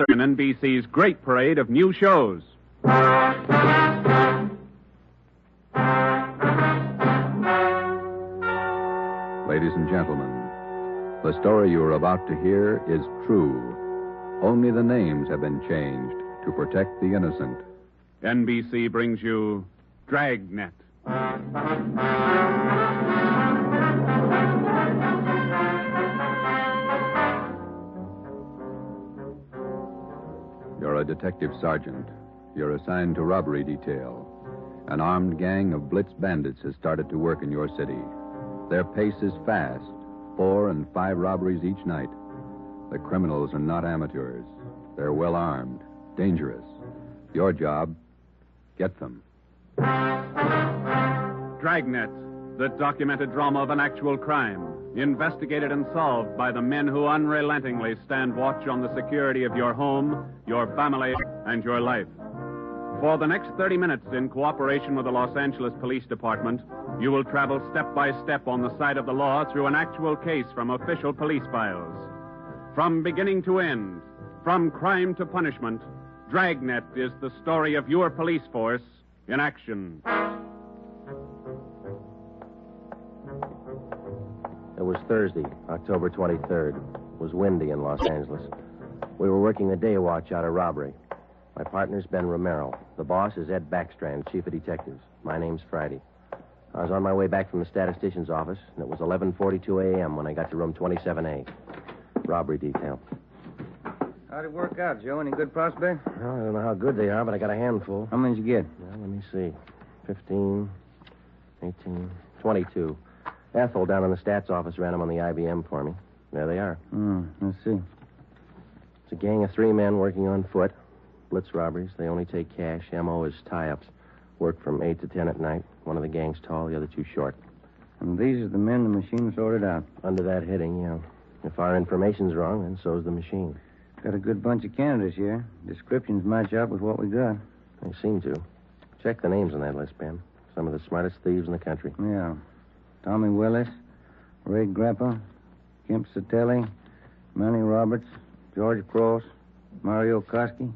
another in NBC's great parade of new shows. Ladies and gentlemen, the story you are about to hear is true. Only the names have been changed to protect the innocent. NBC brings you Dragnet. You're a detective sergeant. You're assigned to robbery detail. An armed gang of blitz bandits has started to work in your city. Their pace is fast, 4 and 5 robberies each night. The criminals are not amateurs. They're well armed, dangerous. Your job, get them. Dragnet, the documented drama of an actual crime, investigated and solved by the men who unrelentingly stand watch on the security of your home, your family, and your life. For the next 30 minutes, in cooperation with the Los Angeles Police Department, you will travel step by step on the side of the law through an actual case from official police files. From beginning to end, from crime to punishment, Dragnet is the story of your police force in action. It was Thursday, October 23rd. It was windy in Los Angeles. We were working the day watch out of robbery. My partner's Ben Romero. The boss is Ed Backstrand, chief of detectives. My name's Friday. I was on my way back from the statistician's office, and it was 11:42 a.m. when I got to room 27A. Robbery detail. How'd it work out, Joe? Any good prospects? Well, I don't know how good they are, but I got a handful. How many did you get? Well, let me see. 15, 18, 22. Ethel down in the stats office ran them on the IBM for me. There they are. Let's see. It's a gang of 3 men working on foot. Blitz robberies. They only take cash. M.O. is tie-ups. Work from 8 to 10 at night. One of the gang's tall, the other 2 short. And these are the men the machine sorted out. Under that heading, yeah. If our information's wrong, then so's the machine. Got a good bunch of candidates here. Descriptions match up with what we got. They seem to. Check the names on that list, Ben. Some of the smartest thieves in the country. Yeah. Tommy Willis, Ray Grappa, Kemp Satelli, Manny Roberts, George Cross, Mario Koski.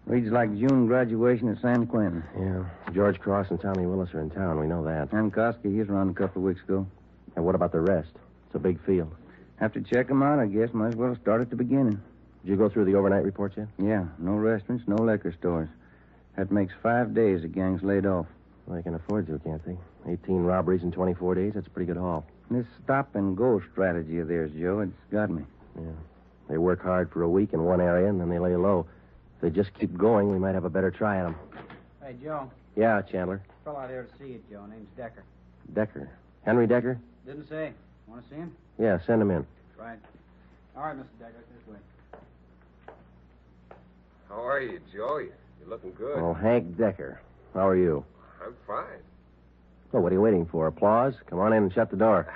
Reads like June graduation at San Quentin. Yeah. George Cross and Tommy Willis are in town. We know that. And Koski, he was around a couple of weeks ago. And what about the rest? It's a big field. Have to check them out, I guess. Might as well start at the beginning. Did you go through the overnight reports yet? Yeah. No restaurants, no liquor stores. That makes 5 days the gang's laid off. Well, they can afford to, can't they? 18 robberies in 24 days, that's a pretty good haul. This stop-and-go strategy of theirs, Joe, it's got me. Yeah. They work hard for a week in one area, and then they lay low. If they just keep going, we might have a better try at them. Hey, Joe. Yeah, Chandler. Fellow out here to see you, Joe. Name's Decker. Decker. Henry Decker? Didn't say. Want to see him? Yeah, send him in. Right. All right, Mr. Decker, this way. How are you, Joe? You're looking good. Oh, Hank Decker. How are you? I'm fine. Oh, what are you waiting for? Applause? Come on in and shut the door.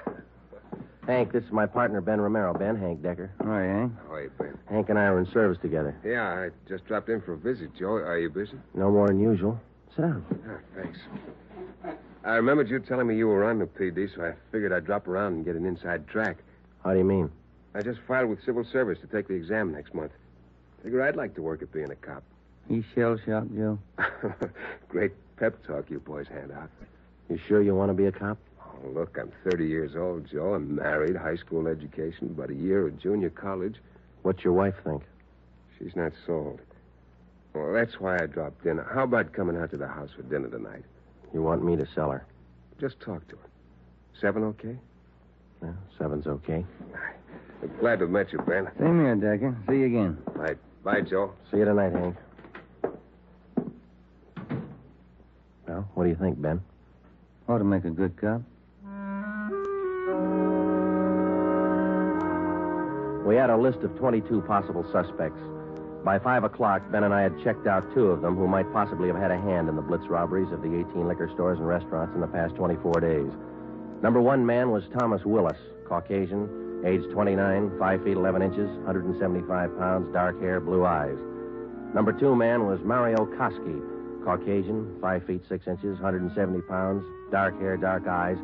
Hank, this is my partner, Ben Romero. Ben, Hank Decker. All right, Hank. How are you, Ben? Hank and I are in service together. Yeah, I just dropped in for a visit, Joe. Are you busy? No more than usual. Sit down. Thanks. I remembered you telling me you were on the PD, so I figured I'd drop around and get an inside track. How do you mean? I just filed with civil service to take the exam next month. Figure I'd like to work at being a cop. He's shell-shocked, Joe. Great pep talk you boys hand out. You sure you want to be a cop? Oh, look, I'm 30 years old, Joe. I'm married, high school education, about a year at junior college. What's your wife think? She's not sold. Well, that's why I dropped in. How about coming out to the house for dinner tonight? You want me to sell her? Just talk to her. 7 okay? Yeah, 7's okay. I'm glad to have met you, Ben. Same here, Decker. See you again. Right. Bye, Joe. See you tonight, Hank. Well, what do you think, Ben? Ought to make a good cop. We had a list of 22 possible suspects. By 5 o'clock, Ben and I had checked out 2 of them who might possibly have had a hand in the blitz robberies of the 18 liquor stores and restaurants in the past 24 days. Number 1 man was Thomas Willis, Caucasian, age 29, 5 feet 11 inches, 175 pounds, dark hair, blue eyes. Number 2 man was Mario Koski, Caucasian, 5 feet 6 inches, 170 pounds, dark hair, dark eyes,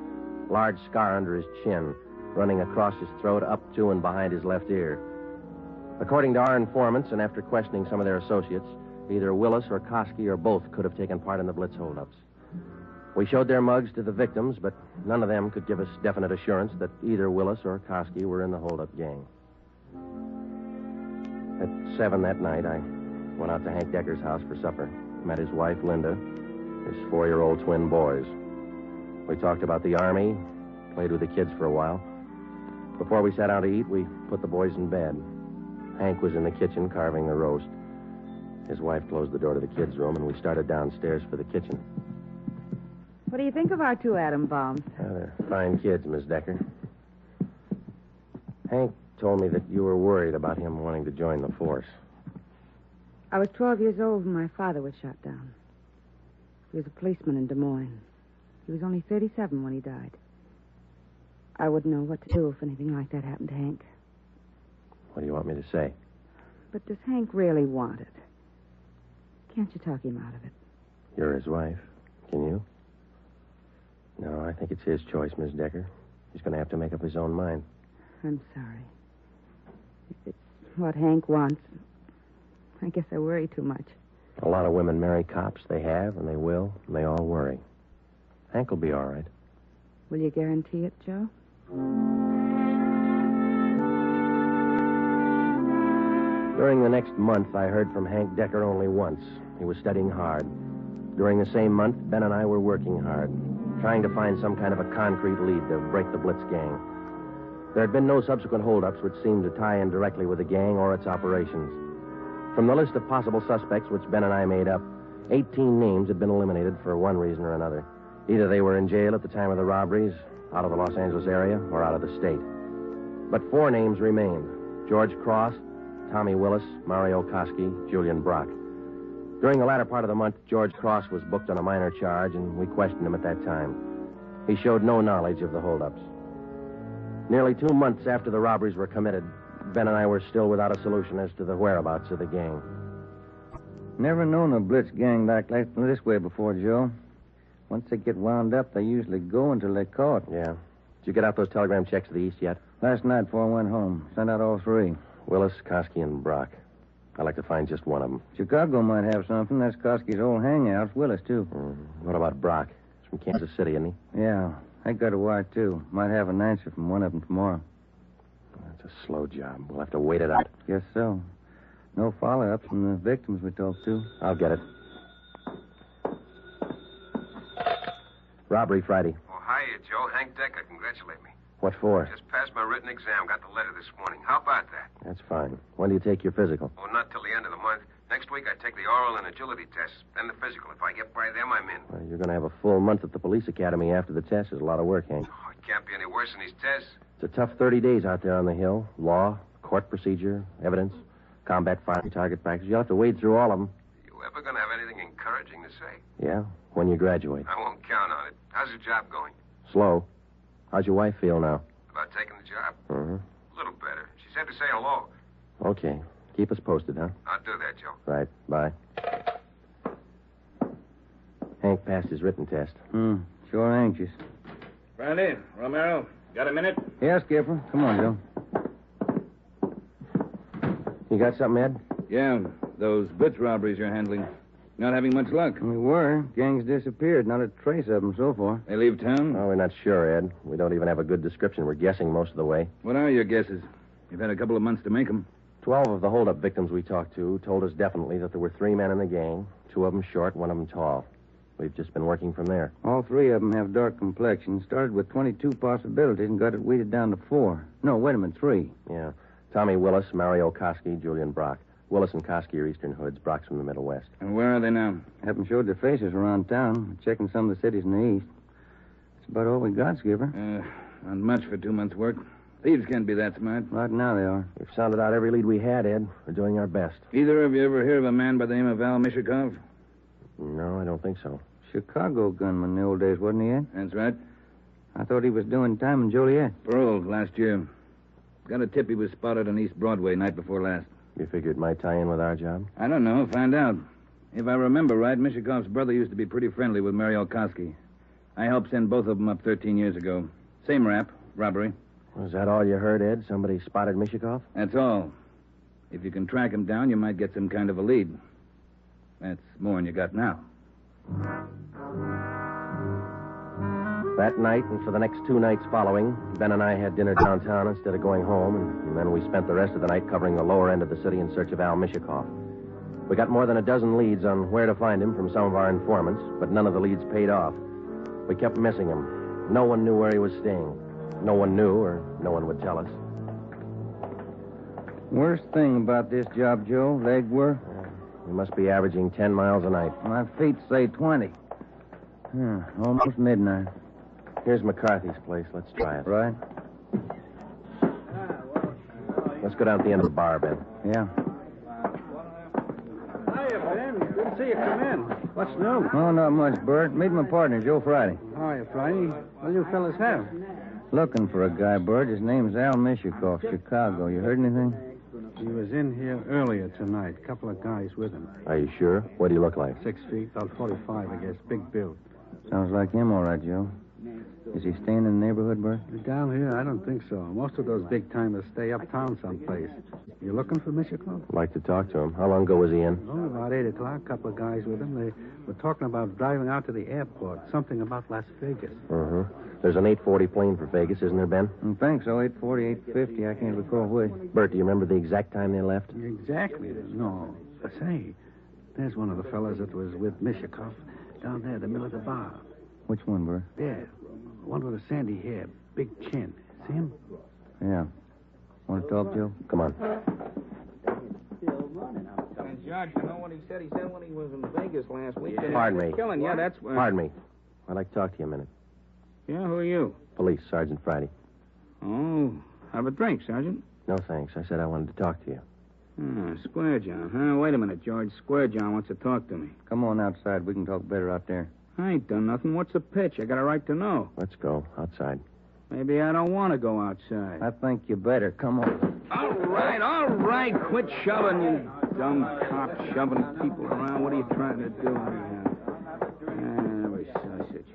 large scar under his chin, running across his throat, up to and behind his left ear. According to our informants, and after questioning some of their associates, either Willis or Koski or both could have taken part in the Blitz holdups. We showed their mugs to the victims, but none of them could give us definite assurance that either Willis or Koski were in the holdup gang. At 7 that night, I went out to Hank Decker's house for supper. Met his wife, Linda, his 4-year-old twin boys. We talked about the Army, played with the kids for a while. Before we sat down to eat, we put the boys in bed. Hank was in the kitchen carving the roast. His wife closed the door to the kids' room, and we started downstairs for the kitchen. What do you think of our 2 atom bombs? They're fine kids, Miss Decker. Hank told me that you were worried about him wanting to join the force. I was 12 years old when my father was shot down. He was a policeman in Des Moines. He was only 37 when he died. I wouldn't know what to do if anything like that happened to Hank. What do you want me to say? But does Hank really want it? Can't you talk him out of it? You're his wife. Can you? No, I think it's his choice, Miss Decker. He's going to have to make up his own mind. I'm sorry. If it's what Hank wants, I guess I worry too much. A lot of women marry cops. They have, and they will, and they all worry. Hank will be all right. Will you guarantee it, Joe? During the next month, I heard from Hank Decker only once. He was studying hard. During the same month, Ben and I were working hard, trying to find some kind of a concrete lead to break the Blitz gang. There had been no subsequent holdups which seemed to tie in directly with the gang or its operations. From the list of possible suspects which Ben and I made up, 18 names had been eliminated for one reason or another. Either they were in jail at the time of the robberies, out of the Los Angeles area, or out of the state. But 4 names remained: George Cross, Tommy Willis, Mario Koski, Julian Brock. During the latter part of the month, George Cross was booked on a minor charge, and we questioned him at that time. He showed no knowledge of the holdups. Nearly 2 months after the robberies were committed, Ben and I were still without a solution as to the whereabouts of the gang. Never known a Blitz gang like this way before, Joe. Once they get wound up, they usually go until they're caught. Yeah. Did you get out those telegram checks to the east yet? Last night before I went home. Sent out all 3. Willis, Koski, and Brock. I'd like to find just one of them. Chicago might have something. That's Koski's old hangout. Willis, too. What about Brock? He's from Kansas City, isn't he? Yeah. I got a wire, too. Might have an answer from one of them tomorrow. That's a slow job. We'll have to wait it out. Guess so. No follow-ups from the victims we talked to. I'll get it. Robbery Friday. Oh, hiya, Joe. Hank Decker. Congratulate me. What for? Just passed my written exam. Got the letter this morning. How about that? That's fine. When do you take your physical? Oh, not till the end of the month. Next week, I take the oral and agility tests, then the physical. If I get by them, I'm in. Well, you're going to have a full month at the police academy after the test. There's a lot of work, Hank. Oh, it can't be any worse than these tests. It's a tough 30 days out there on the Hill. Law, court procedure, evidence, combat firing, target practice. You'll have to wade through all of them. You ever going to have anything encouraging to say? Yeah, when you graduate. I won't count on it. How's your job going? Slow. How's your wife feel now? About taking the job? Uh-huh. A little better. She said to say hello. Okay. Keep us posted, huh? I'll do that, Joe. Right. Bye. Hank passed his written test. Sure anxious. Brandy, Romero, got a minute? Yeah, Skipper. Come on, Joe. You got something, Ed? Yeah, those Blitz robberies you're handling. Not having much luck. We were. Gang's disappeared. Not a trace of them so far. They leave town? Oh, we're not sure, Ed. We don't even have a good description. We're guessing most of the way. What are your guesses? You've had a couple of months to make them. 12 of the holdup victims we talked to told us definitely that there were 3 men in the gang, 2 of them short, 1 of them tall. We've just been working from there. All 3 of them have dark complexions. Started with 22 possibilities and got it weeded down to 4. No, wait a minute, 3. Yeah. Tommy Willis, Mario Koski, Julian Brock. Willis and Koski are Eastern Hoods. Brock's from the Middle West. And where are they now? Haven't showed their faces around town. Checking some of the cities in the east. That's about all we got, Skipper. Not much for 2 months' work. Thieves can't be that smart. Right now they are. We've sounded out every lead we had, Ed. We're doing our best. Either of you ever hear of a man by the name of Al Mishikov? No, I don't think so. Chicago gunman in the old days, wasn't he, Ed? That's right. I thought he was doing time in Joliet. Paroled last year. Got a tip he was spotted on East Broadway night before last. You figured it might tie in with our job? I don't know. Find out. If I remember right, Mishikov's brother used to be pretty friendly with Mario Koski. I helped send both of them up 13 years ago. Same rap, robbery. Was that all you heard, Ed? Somebody spotted Mishikov? That's all. If you can track him down, you might get some kind of a lead. That's more than you got now. That night and for the next 2 nights following, Ben and I had dinner downtown instead of going home, and then we spent the rest of the night covering the lower end of the city in search of Al Mishikoff. We got more than a dozen leads on where to find him from some of our informants, but none of the leads paid off. We kept missing him. No one knew where he was staying. No one knew, or no one would tell us. Worst thing about this job, Joe, leg work. We must be averaging 10 miles a night. My feet say 20. Almost midnight. Here's McCarthy's place. Let's try it. Right? Let's go down to the end of the bar, Ben. Yeah. Hiya, Ben. Good to see you come in. What's new? Oh, not much, Bert. Meet my partner, Joe Friday. Hiya, Friday. What do you fellas have? Looking for a guy, Bert. His name's Al Mishikoff, Chicago. You heard anything? He was in here earlier tonight. A couple of guys with him. Are you sure? What do you look like? 6 feet, about 45, I guess. Big build. Sounds like him, all right, Joe. Is he staying in the neighborhood, Bert? Down here, I don't think so. Most of those big-timers stay uptown someplace. You looking for Mishikoff? I'd like to talk to him. How long ago was he in? Oh, about 8 o'clock. A couple of guys with him. They were talking about driving out to the airport. Something about Las Vegas. Uh-huh. There's an 840 plane for Vegas, isn't there, Ben? I think so. 840, 850. I can't recall which. Bert, do you remember the exact time they left? Exactly. No. Say, there's one of the fellas that was with Mishikoff down there in the middle of the bar. Which one, Bert? There. One with a sandy hair, big chin. See him? Yeah. Want to talk, Joe? Come on. And Judge, you know what he said? He said when he was in Vegas last week. Pardon me. Killing. Yeah, that's. Pardon me. I'd like to talk to you a minute. Yeah, who are you? Police, Sergeant Friday. Oh, have a drink, Sergeant. No, thanks. I said I wanted to talk to you. Square John, huh? Wait a minute, George. Square John wants to talk to me. Come on outside. We can talk better out there. I ain't done nothing. What's the pitch? I got a right to know. Let's go. Outside. Maybe I don't want to go outside. I think you better. Come on. All right. Quit shoving, you dumb cop, shoving people around. What are you trying to do anyhow? We're sausage.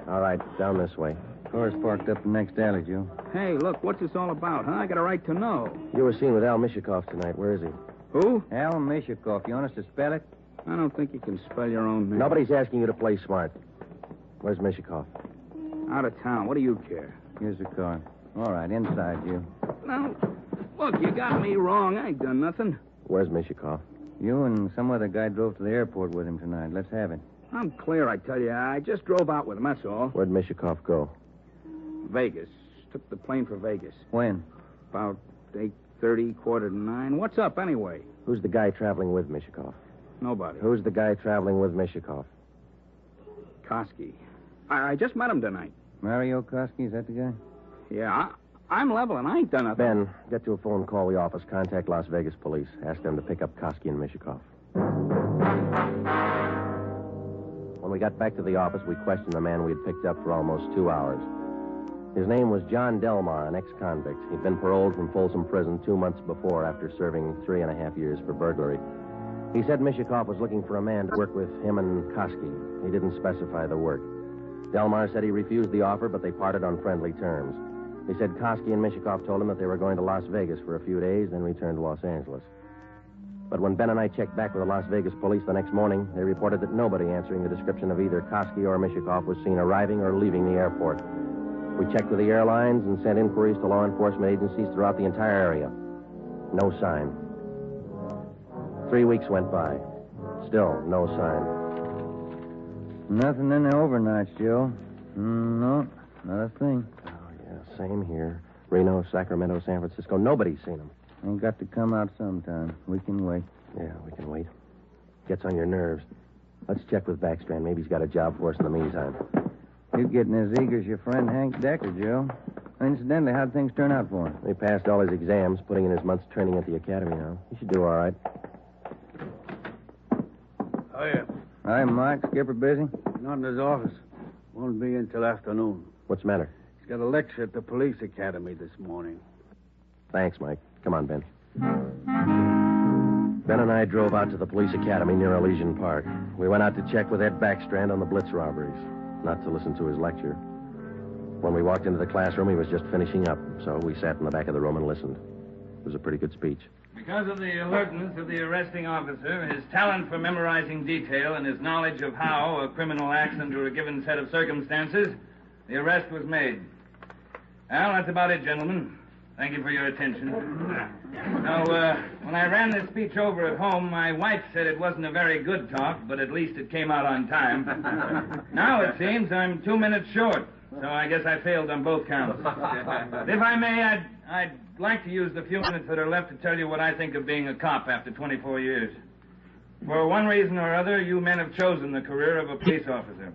All right, down this way. Car's parked up the next alley, Joe. Hey, look, what's this all about, huh? I got a right to know. You were seen with Al Mishikoff tonight. Where is he? Who? Al Mishikoff. You want us to spell it? I don't think you can spell your own name. Nobody's asking you to play smart. Where's Mishikoff? Out of town. What do you care? Here's the car. All right, inside, you. Now, look, you got me wrong. I ain't done nothing. Where's Mishikoff? You and some other guy drove to the airport with him tonight. Let's have it. I'm clear, I tell you. I just drove out with him, that's all. Where'd Mishikoff go? Vegas. Took the plane for Vegas. When? About 8:30, 8:45. What's up, anyway? Who's the guy traveling with Mishikoff? Nobody. Who's the guy traveling with Mishikoff? Koski. I just met him tonight. Mario Koski, is that the guy? Yeah, I'm level, and I ain't done nothing. Ben, get to a phone, call the office, contact Las Vegas police. Ask them to pick up Koski and Mishikoff. When we got back to the office, we questioned the man we had picked up for almost 2 hours. His name was John Delmar, an ex-convict. He'd been paroled from Folsom Prison 2 months before after serving 3.5 years for burglary. He said Mishikoff was looking for a man to work with him and Koski. He didn't specify the work. Delmar said he refused the offer, but they parted on friendly terms. He said Koski and Mishikoff told him that they were going to Las Vegas for a few days, then return to Los Angeles. But when Ben and I checked back with the Las Vegas police the next morning, they reported that nobody answering the description of either Koski or Mishikoff was seen arriving or leaving the airport. We checked with the airlines and sent inquiries to law enforcement agencies throughout the entire area. No sign. 3 weeks went by. Still no sign. Nothing in the overnights, Joe. No, not a thing. Oh, yeah, same here. Reno, Sacramento, San Francisco. Nobody's seen him. Ain't got to come out sometime. We can wait. Yeah, we can wait. Gets on your nerves. Let's check with Backstrand. Maybe he's got a job for us in the meantime. You're getting as eager as your friend Hank Decker, Joe. Incidentally, how'd things turn out for him? He passed all his exams, putting in his month's training at the academy now. He should do all right. Oh, yeah. Hi, Mike. Skipper busy? Not in his office. Won't be in till afternoon. What's the matter? He's got a lecture at the police academy this morning. Thanks, Mike. Come on, Ben. Ben and I drove out to the police academy near Elysian Park. We went out to check with Ed Backstrand on the Blitz robberies, not to listen to his lecture. When we walked into the classroom, he was just finishing up, so we sat in the back of the room and listened. It was a pretty good speech. Because of the alertness of the arresting officer, his talent for memorizing detail, and his knowledge of how a criminal acts under a given set of circumstances, the arrest was made. Well, that's about it, gentlemen. Thank you for your attention. Now, when I ran this speech over at home, my wife said it wasn't a very good talk, but at least it came out on time. Now it seems I'm 2 minutes short, so I guess I failed on both counts. If I may, I'd like to use the few minutes that are left to tell you what I think of being a cop after 24 years. For one reason or other, you men have chosen the career of a police officer.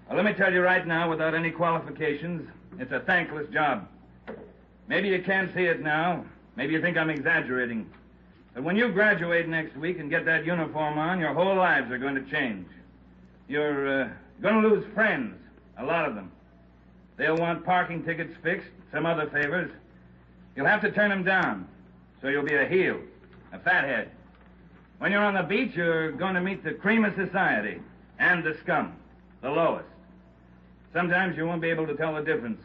Well, let me tell you right now, without any qualifications, it's a thankless job. Maybe you can't see it now. Maybe you think I'm exaggerating. But when you graduate next week and get that uniform on, your whole lives are going to change. You're going to lose friends, a lot of them. They'll want parking tickets fixed, some other favors. You'll have to turn them down, so you'll be a heel, a fathead. When you're on the beach, you're going to meet the cream of society and the scum, the lowest. Sometimes you won't be able to tell the difference.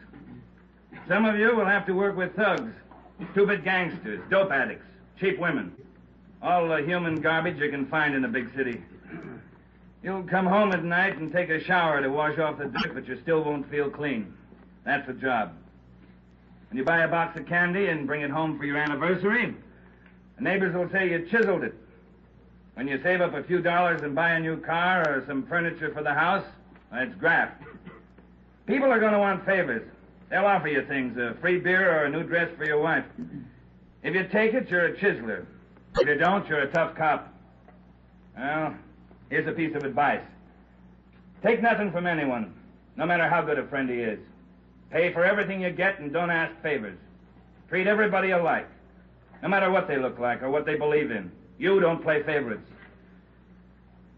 Some of you will have to work with thugs, stupid gangsters, dope addicts, cheap women. All the human garbage you can find in a big city. You'll come home at night and take a shower to wash off the dirt, but you still won't feel clean. That's the job. When you buy a box of candy and bring it home for your anniversary, the neighbors will say you chiseled it. When you save up a few dollars and buy a new car or some furniture for the house, that's graft. People are going to want favors. They'll offer you things, a free beer or a new dress for your wife. If you take it, you're a chiseler. If you don't, you're a tough cop. Well, here's a piece of advice. Take nothing from anyone, no matter how good a friend he is. Pay for everything you get and don't ask favors. Treat everybody alike, no matter what they look like or what they believe in. You don't play favorites.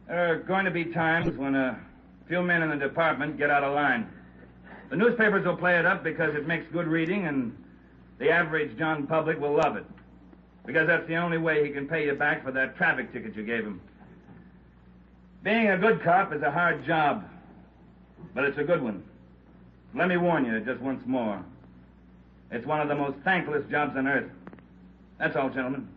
There are going to be times when a few men in the department get out of line. The newspapers will play it up because it makes good reading, and the average John public will love it. Because that's the only way he can pay you back for that traffic ticket you gave him. Being a good cop is a hard job, but it's a good one. Let me warn you just once more. It's one of the most thankless jobs on earth. That's all, gentlemen.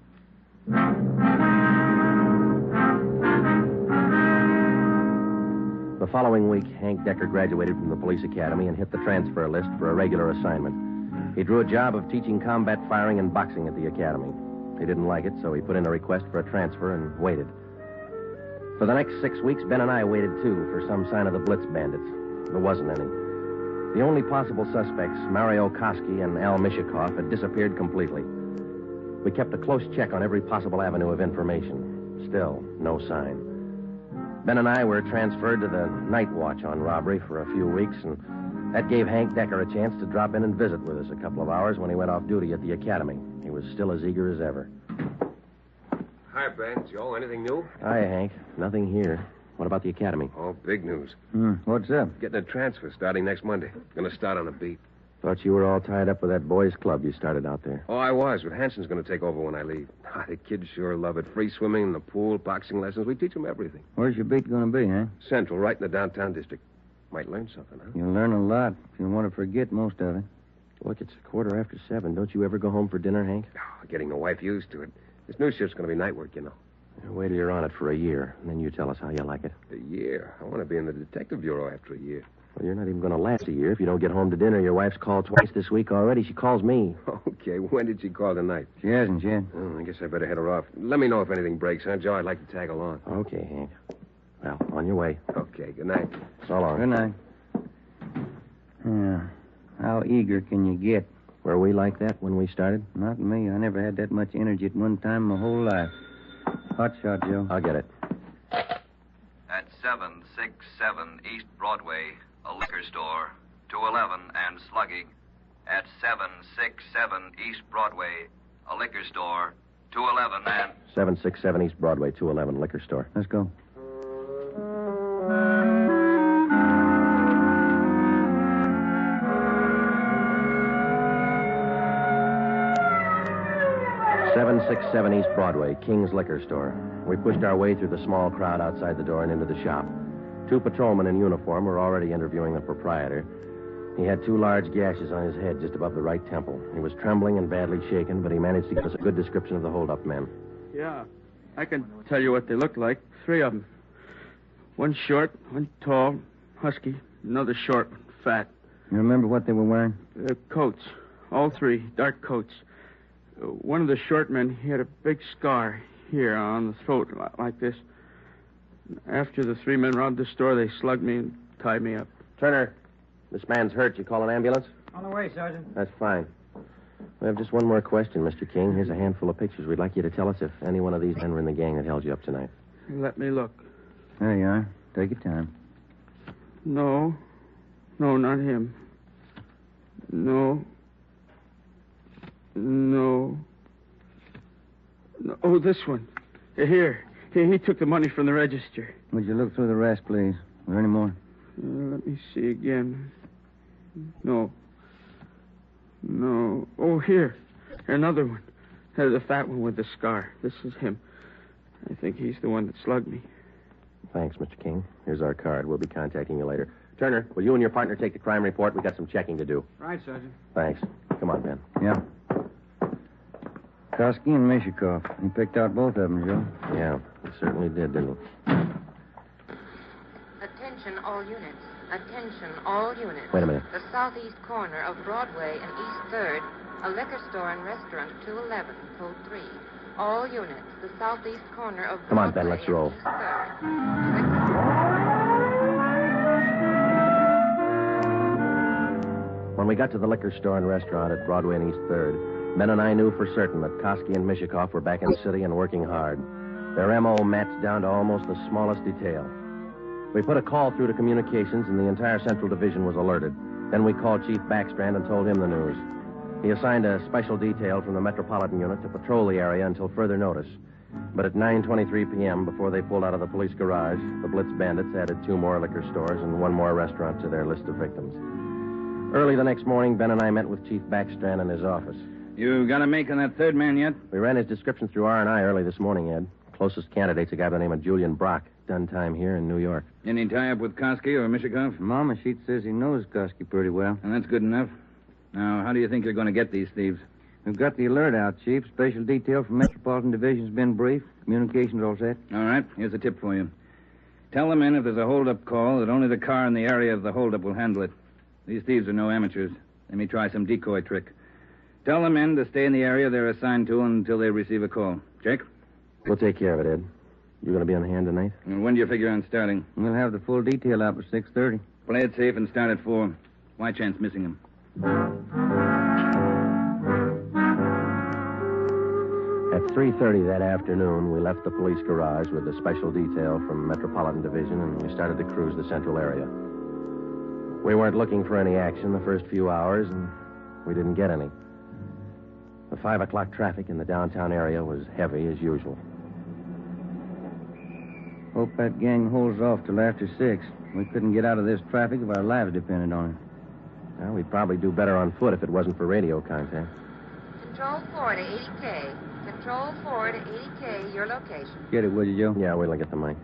The following week, Hank Decker graduated from the police academy and hit the transfer list for a regular assignment. He drew a job of teaching combat firing and boxing at the academy. He didn't like it, so he put in a request for a transfer and waited. For the next 6 weeks, Ben and I waited, too, for some sign of the Blitz bandits. There wasn't any. The only possible suspects, Mario Koski and Al Mishikoff, had disappeared completely. We kept a close check on every possible avenue of information. Still, no sign. Ben and I were transferred to the night watch on robbery for a few weeks, and that gave Hank Decker a chance to drop in and visit with us a couple of hours when he went off duty at the academy. He was still as eager as ever. Hi, Ben. Joe, anything new? Hi, Hank. Nothing here. What about the academy? Oh, big news. What's up? Getting a transfer starting next Monday. Gonna start on a beat. Thought you were all tied up with that boys' club you started out there. Oh, I was, but Hanson's gonna take over when I leave. The kids sure love it. Free swimming in the pool, boxing lessons. We teach them everything. Where's your beat going to be, huh? Central, right in the downtown district. Might learn something, huh? You'll learn a lot if you want to forget most of it. Look, it's 7:15. Don't you ever go home for dinner, Hank? Oh, getting the wife used to it. This new shift's gonna be night work, you know. Wait till you're on it for a year, and then you tell us how you like it. A year? I want to be in the detective bureau after a year. Well, you're not even going to last a year if you don't get home to dinner. Your wife's called twice this week already. She calls me. Okay, when did she call tonight? She hasn't yet. Oh, I guess I better head her off. Let me know if anything breaks, huh, Joe? I'd like to tag along. Okay, Hank. Well, on your way. Okay, good night. So long. Good night. Yeah. How eager can you get? Were we like that when we started? Not me. I never had that much energy at one time my whole life. Hot shot, Joe. I'll get it. At 767 East Broadway, a liquor store, 211 and slugging. At 767 East Broadway, a liquor store, 211 and... 767 East Broadway, 211 liquor store. Let's go. .767 East Broadway, King's Liquor Store. We pushed our way through the small crowd outside the door and into the shop. 2 patrolmen in uniform were already interviewing the proprietor. He had 2 large gashes on his head just above the right temple. He was trembling and badly shaken, but he managed to give us a good description of the holdup men. Yeah, I can tell you what they looked like. 3 of them. One short, one tall, husky, another short one, fat. You remember what they were wearing? Coats. All 3, dark coats. One of the short men, he had a big scar here on the throat, like this. After the 3 men robbed the store, they slugged me and tied me up. Turner, this man's hurt. You call an ambulance? On the way, Sergeant. That's fine. We have just one more question, Mr. King. Here's a handful of pictures. We'd like you to tell us if any one of these men were in the gang that held you up tonight. Let me look. There you are. Take your time. No. No, not him. No. Oh, this one. Here. He took the money from the register. Would you look through the rest, please? Are there any more? Let me see again. No. Oh, here. Another one. The fat one with the scar. This is him. I think he's the one that slugged me. Thanks, Mr. King. Here's our card. We'll be contacting you later. Turner, will you and your partner take the crime report? We've got some checking to do. Right, Sergeant. Thanks. Come on, Ben. Yeah. Koski and Mishikoff. You picked out both of them, Joe. Yeah, he certainly did, didn't he? Attention all units. Attention all units. Wait a minute. The southeast corner of Broadway and East 3rd, a liquor store and restaurant, 211, code 3. All units. The southeast corner of Broadway. Come on, Ben, let's roll. And East 3rd. When we got to the liquor store and restaurant at Broadway and East 3rd, Ben and I knew for certain that Koski and Mishikoff were back in the city and working hard. Their M.O. matched down to almost the smallest detail. We put a call through to communications, and the entire Central Division was alerted. Then we called Chief Backstrand and told him the news. He assigned a special detail from the Metropolitan Unit to patrol the area until further notice. But at 9:23 p.m., before they pulled out of the police garage, the Blitz bandits added 2 more liquor stores and 1 more restaurant to their list of victims. Early the next morning, Ben and I met with Chief Backstrand in his office. You got a make on that 3rd man yet? We ran his description through R&I early this morning, Ed. Closest candidate's a guy by the name of Julian Brock. Done time here in New York. Any tie-up with Koski or Mishikoff? Mama sheet says he knows Koski pretty well. And that's good enough. Now, how do you think you're going to get these thieves? We've got the alert out, Chief. Special detail from Metropolitan Division's been briefed. Communications all set. All right. Here's a tip for you. Tell the men if there's a hold-up call that only the car in the area of the hold-up will handle it. These thieves are no amateurs. They may try some decoy trick. Tell the men to stay in the area they're assigned to until they receive a call. Jake? We'll take care of it, Ed. You going to be on hand tonight? And when do you figure on starting? We'll have the full detail out by 6:30. Play it safe and start at 4. Why chance missing him? At 3:30 that afternoon, we left the police garage with a special detail from Metropolitan Division, and we started to cruise the central area. We weren't looking for any action the first few hours, and we didn't get any. The 5 o'clock traffic in the downtown area was heavy as usual. Hope that gang holds off till after 6. We couldn't get out of this traffic if our lives depended on it. Well, we'd probably do better on foot if it wasn't for radio contact. Control 4 to 80K. Control 4 to 80K, your location. Get it, will you, Joe? Yeah, wait till I get the mic.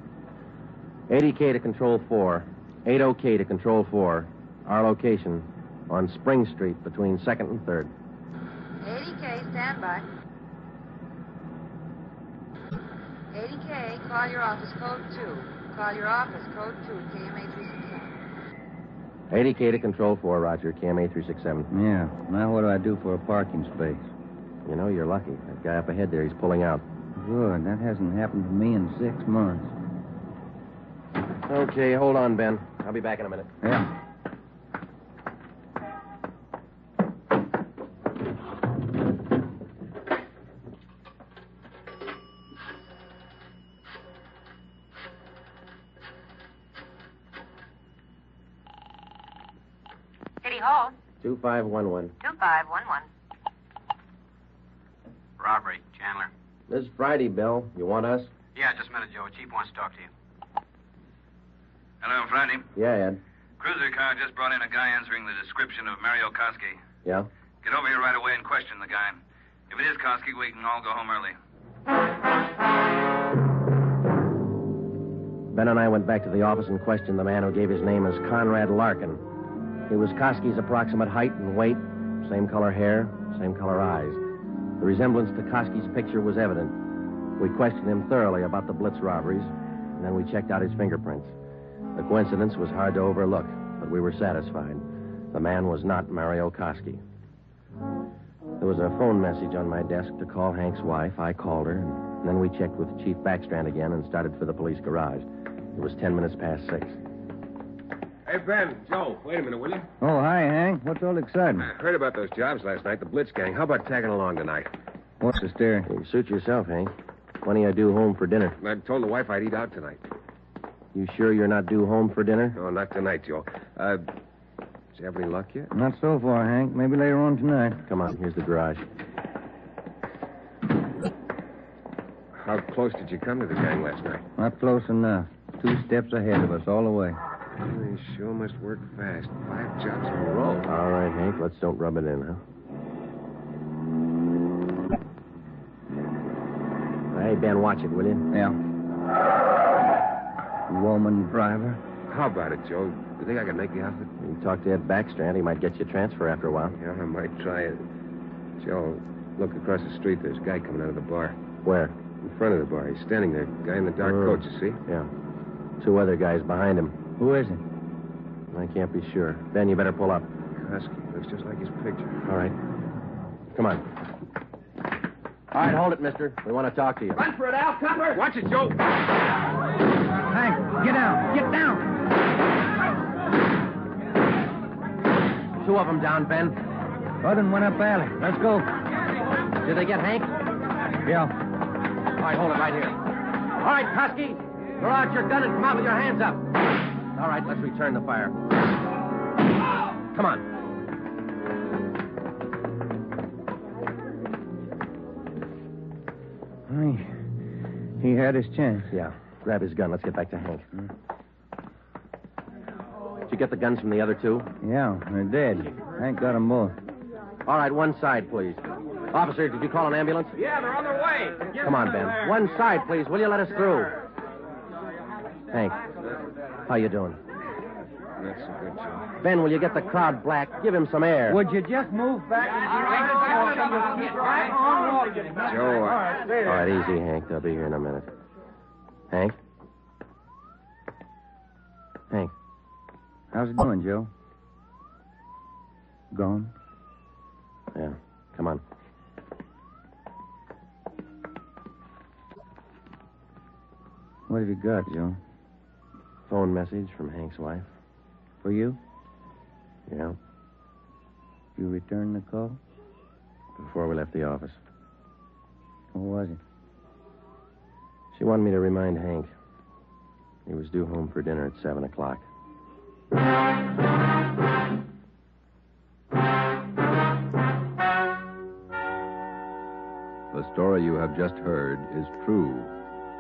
80K to Control 4. 80K to Control 4. Our location on Spring Street between 2nd and 3rd. 80K, stand by. 80K, call your office code 2. Call your office code 2, KMA 367. 80K to Control 4, Roger, KMA 367. Yeah. Now what do I do for a parking space? You know, you're lucky. That guy up ahead there, he's pulling out. Good. That hasn't happened to me in 6 months. Okay, hold on, Ben. I'll be back in a minute. Yeah. City Hall. 2511. 2511. Robbery, Chandler. This is Friday, Bill. You want us? Yeah, just a minute, Joe. Chief wants to talk to you. Hello, Friday. Yeah, Ed. Cruiser car just brought in a guy answering the description of Mario Koski. Yeah? Get over here right away and question the guy. If it is Koski, we can all go home early. Ben and I went back to the office and questioned the man who gave his name as Conrad Larkin. He was Koski's approximate height and weight, same color hair, same color eyes. The resemblance to Koski's picture was evident. We questioned him thoroughly about the Blitz robberies, and then we checked out his fingerprints. The coincidence was hard to overlook, but we were satisfied. The man was not Mario Koski. There was a phone message on my desk to call Hank's wife. I called her, and then we checked with Chief Backstrand again and started for the police garage. It was 10 minutes past 6. Hey, Ben, Joe, wait a minute, will you? Oh, hi, Hank. What's all the excitement? I heard about those jobs last night, the Blitz gang. How about tagging along tonight? What's the steer? You suit yourself, Hank. When are you due home for dinner? I told the wife I'd eat out tonight. You sure you're not due home for dinner? No, not tonight, Joe. Did you have any luck yet? Not so far, Hank. Maybe later on tonight. Come on, here's the garage. How close did you come to the gang last night? Not close enough. 2 steps ahead of us all the way. They sure must work fast. 5 jobs in a row. All right, Hank, let's don't rub it in, huh? Hey, Ben, watch it, will you? Yeah. Woman driver. How about it, Joe? You think I could make the outfit? You can talk to Ed Backstrand. He might get you a transfer after a while. Yeah, I might try it. Joe, look across the street. There's a guy coming out of the bar. Where? In front of the bar. He's standing there. Guy in the dark coat, you see? Yeah. 2 other guys behind him. Who is it? I can't be sure. Ben, you better pull up. Koski. Looks just like his picture. All right. Come on. All right, hold it, mister. We want to talk to you. Run for it, Al. Copper! Watch it, Joe! Hank, get down. Get down. 2 of them down, Ben. Other one up alley. Let's go. Did they get Hank? Yeah. All right, hold it right here. All right, Koski. Throw out your gun and come out with your hands up. All right, let's return the fire. Come on. He had his chance. Yeah. Grab his gun. Let's get back to Hank. Did you get the guns from the other 2? Yeah, they're dead. Hank got them both. All right, one side, please. Officer, did you call an ambulance? Yeah, they're on their way. Come on, Ben. One side, please. Will you let us through? Hank, how you doing? Not so good, Joe. Ben, will you get the crowd black? Give him some air. Would you just move back? Joe, All right, easy, Hank. They'll be here in a minute. Hank? Hank? How's it going, Joe? Gone? Yeah. Come on. What have you got, Joe? Phone message from Hank's wife. For you? Yeah. You returned the call? Before we left the office. What was it? She wanted me to remind Hank. He was due home for dinner at 7 o'clock. The story you have just heard is true.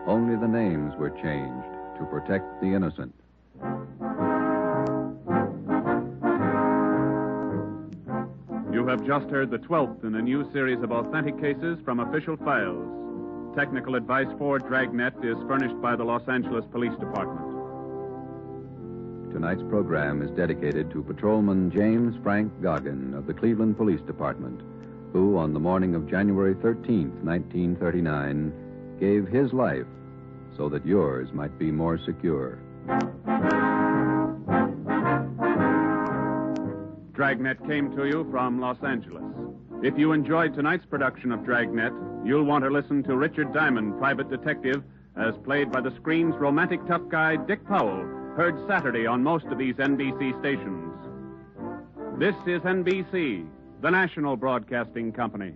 Only the names were changed to protect the innocent. You have just heard the 12th in a new series of authentic cases from official files. Technical advice for Dragnet is furnished by the Los Angeles Police Department. Tonight's program is dedicated to Patrolman James Frank Goggin of the Cleveland Police Department, who, on the morning of January 13th, 1939, gave his life so that yours might be more secure. Dragnet came to you from Los Angeles. If you enjoyed tonight's production of Dragnet, you'll want to listen to Richard Diamond, private detective, as played by the screen's romantic tough guy, Dick Powell, heard Saturday on most of these NBC stations. This is NBC, the national broadcasting company.